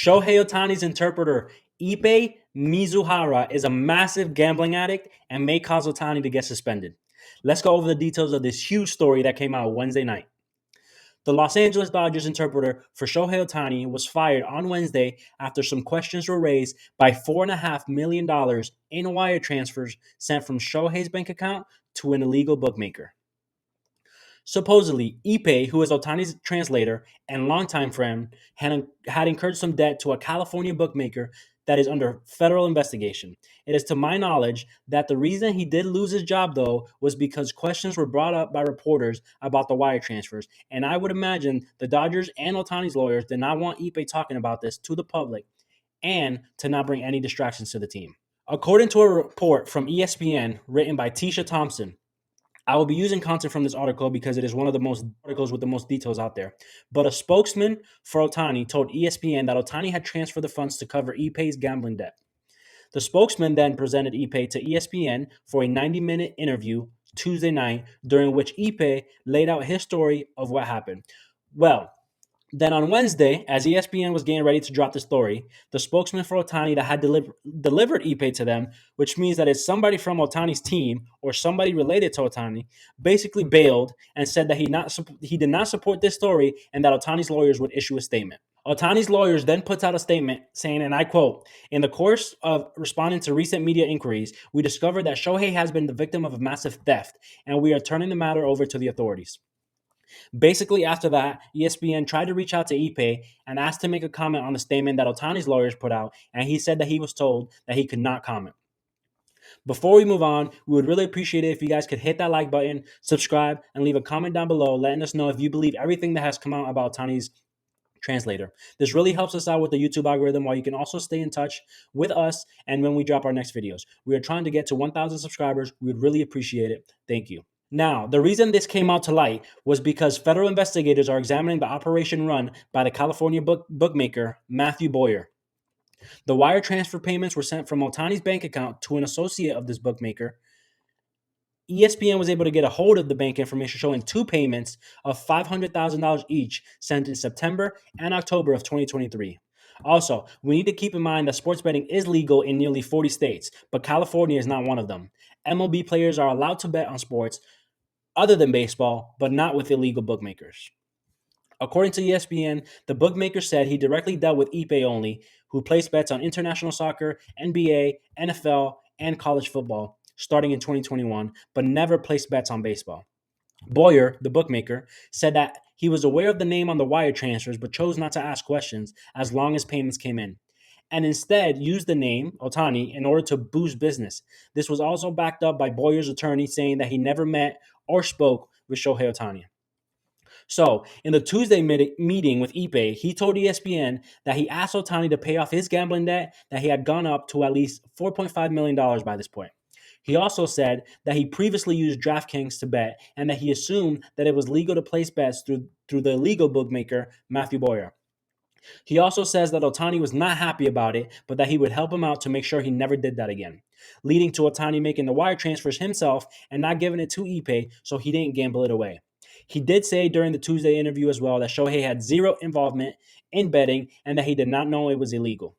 Shohei Ohtani's interpreter, Ippei Mizuhara, is a massive gambling addict and may cause Ohtani to get suspended. Let's go over the details of this huge story that came out Wednesday night. The Los Angeles Dodgers interpreter for Shohei Ohtani was fired on Wednesday after some questions were raised by $4.5 million in wire transfers sent from Shohei's bank account to an illegal bookmaker. Supposedly, Ippei, who is Ohtani's translator and longtime friend, had incurred some debt to a California bookmaker that is under federal investigation. It is to my knowledge that the reason he did lose his job, though, was because questions were brought up by reporters about the wire transfers. And I would imagine the Dodgers and Ohtani's lawyers did not want Ippei talking about this to the public and to not bring any distractions to the team. According to a report from ESPN written by Tisha Thompson, I will be using content from this article because it is one of the most articles with the most details out there. But a spokesman for Ohtani told ESPN that Ohtani had transferred the funds to cover Ippei's gambling debt. The spokesman then presented Ippei to ESPN for a 90-minute interview Tuesday night, during which Ippei laid out his story of what happened. Well, then on Wednesday, as ESPN was getting ready to drop the story, the spokesman for Ohtani that had delivered Ippei to them, which means that it's somebody from Ohtani's team or somebody related to Ohtani, basically bailed and said that he did not support this story and that Ohtani's lawyers would issue a statement. Ohtani's lawyers then puts out a statement saying, and I quote, "In the course of responding to recent media inquiries, we discovered that Shohei has been the victim of a massive theft, and we are turning the matter over to the authorities." Basically, after that, ESPN tried to reach out to Ippei and asked to make a comment on the statement that Ohtani's lawyers put out, and he said that he was told that he could not comment. Before we move on, we would really appreciate it if you guys could hit that like button, subscribe, and leave a comment down below letting us know if you believe everything that has come out about Ohtani's translator. This really helps us out with the YouTube algorithm, while you can also stay in touch with us and when we drop our next videos. We are trying to get to 1,000 subscribers. We would really appreciate it. Thank you. Now, the reason this came out to light was because federal investigators are examining the operation run by the California bookmaker Matthew Boyer. The wire transfer payments were sent from Ohtani's bank account to an associate of this bookmaker. ESPN was able to get a hold of the bank information showing two payments of $500,000 each sent in September and October of 2023. Also, we need to keep in mind that sports betting is legal in nearly 40 states, but California is not one of them. MLB players are allowed to bet on sports other than baseball, but not with illegal bookmakers. According to ESPN, the bookmaker said he directly dealt with Ippei only, who placed bets on international soccer, NBA, NFL, and college football starting in 2021, but never placed bets on baseball. Boyer, the bookmaker, said that he was aware of the name on the wire transfers but chose not to ask questions as long as payments came in, and instead used the name Ohtani in order to boost business. This was also backed up by Boyer's attorney saying that he never met or spoke with Shohei Ohtani. So, in the Tuesday meeting with Ippei, he told ESPN that he asked Ohtani to pay off his gambling debt that he had gone up to at least $4.5 million by this point. He also said that he previously used DraftKings to bet and that he assumed that it was legal to place bets through the illegal bookmaker, Matthew Boyer. He also says that Ohtani was not happy about it, but that he would help him out to make sure he never did that again, leading to Ohtani making the wire transfers himself and not giving it to Ippei so he didn't gamble it away. He did say during the Tuesday interview as well that Shohei had zero involvement in betting and that he did not know it was illegal.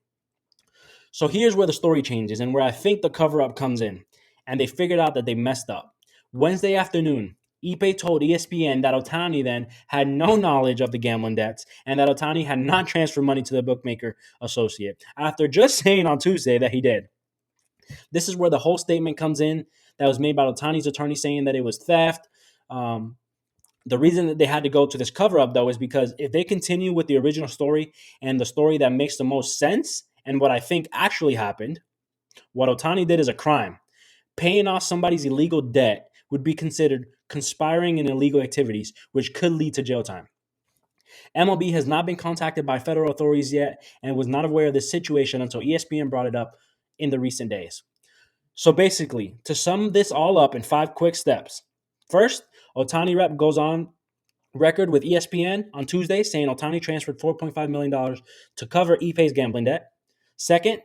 So here's where the story changes and where I think the cover-up comes in, and they figured out that they messed up. Wednesday afternoon, Ippei told ESPN that Ohtani then had no knowledge of the gambling debts and that Ohtani had not transferred money to the bookmaker associate, after just saying on Tuesday that he did. This is where the whole statement comes in that was made by Ohtani's attorney saying that it was theft. The reason that they had to go to this cover-up, though, is because if they continue with the original story and the story that makes the most sense and what I think actually happened, what Ohtani did is a crime. Paying off somebody's illegal debt would be considered conspiring in illegal activities, which could lead to jail time. MLB has not been contacted by federal authorities yet and was not aware of this situation until ESPN brought it up in the recent days. So basically, to sum this all up in 5 quick steps. First, Ohtani rep goes on record with ESPN on Tuesday saying Ohtani transferred $4.5 million to cover Ippei's gambling debt. Second,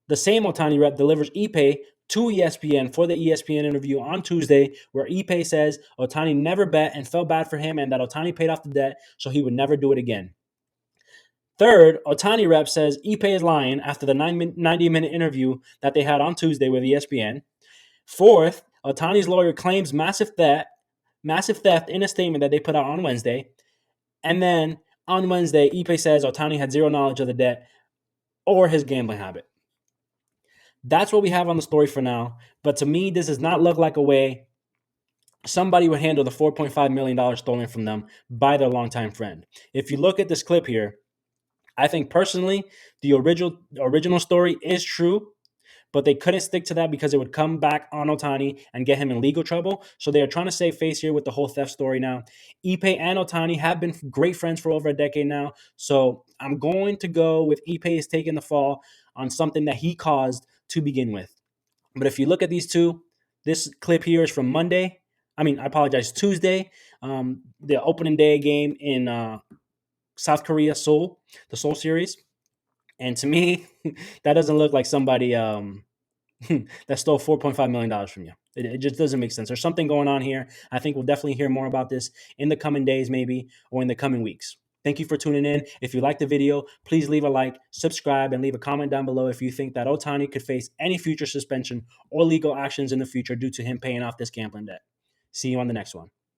the same Ohtani rep delivers Ippei to ESPN for the ESPN interview on Tuesday, where Ippei says Ohtani never bet and felt bad for him and that Ohtani paid off the debt so he would never do it again. Third, Otani rep says Ipe is lying after the 90-minute interview that they had on Tuesday with ESPN. Fourth, Otani's lawyer claims massive theft in a statement that they put out on Wednesday. And then on Wednesday, Ipe says Otani had zero knowledge of the debt or his gambling habit. That's what we have on the story for now. But to me, this does not look like a way somebody would handle the $4.5 million stolen from them by their longtime friend. If you look at this clip here, I think personally the original story is true, but they couldn't stick to that because it would come back on Ohtani and get him in legal trouble. So they are trying to save face here with the whole theft story now. Ipe and Ohtani have been great friends for over a decade now. So I'm going to go with Ipe is taking the fall on something that he caused to begin with. But if you look at these two, this clip here is from Monday. I apologize, Tuesday, the opening day game in South Korea, Seoul, the Seoul series. And to me, that doesn't look like somebody that stole $4.5 million from you. It just doesn't make sense. There's something going on here. I think we'll definitely hear more about this in the coming days, maybe, or in the coming weeks. Thank you for tuning in. If you liked the video, please leave a like, subscribe, and leave a comment down below if you think that Ohtani could face any future suspension or legal actions in the future due to him paying off this gambling debt. See you on the next one.